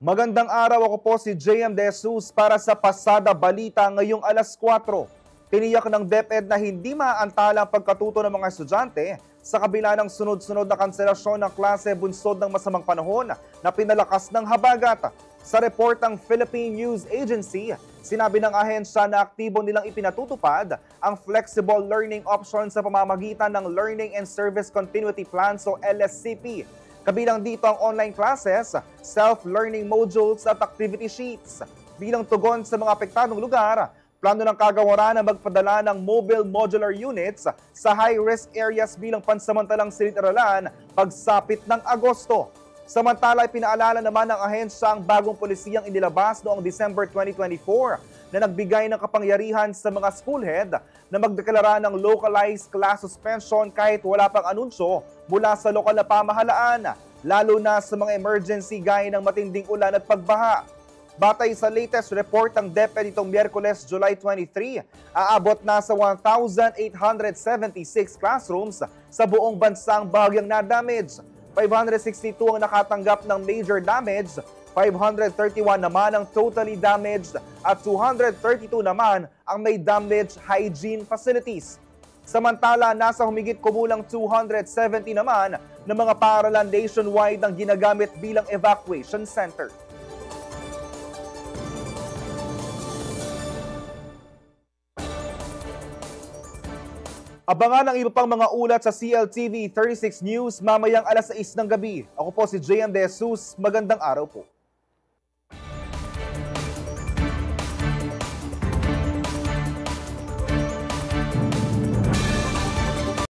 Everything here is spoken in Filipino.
Magandang araw, ako po si JM De Jesus para sa Pasada Balita ngayong alas 4. Tiniyak ng DepEd na hindi maaantala ang pagkatuto ng mga estudyante sa kabila ng sunod-sunod na kanselasyon ng klase bunsod ng masamang panahon na pinalakas ng habagat. Sa report ng Philippine News Agency, sinabi ng ahensya na aktibo nilang ipinatutupad ang flexible learning option sa pamamagitan ng Learning and Service Continuity Plans o LSCP. Kabilang dito ang online classes, self-learning modules at activity sheets. Bilang tugon sa mga apektadong lugar, plano ng kagawaran na magpadala ng mobile modular units sa high-risk areas bilang pansamantalang silid-aralan pagsapit ng Agosto. Samantala, pinaalala naman ng ahensya ang bagong polisiyang inilabas noong December 2024 na nagbigay ng kapangyarihan sa mga school head na magdeklara ng localized class suspension kahit wala pang anunsyo mula sa lokal na pamahalaan, lalo na sa mga emergency gaya ng matinding ulan at pagbaha. Batay sa latest report ng DepEd itong Miyerkules, July 23, aabot na sa 1,876 classrooms sa buong bansang bahagyang na-damage. 562 ang nakatanggap ng major damage, 531 naman ang totally damaged at 232 naman ang may damaged hygiene facilities. Samantala, nasa humigit kumulang 270 naman ng mga paaralan nationwide ang ginagamit bilang evacuation center. Abangan ang iba pang mga ulat sa CLTV 36 News mamayang alas 6 ng gabi. Ako po si JM De Jesus. Magandang araw po.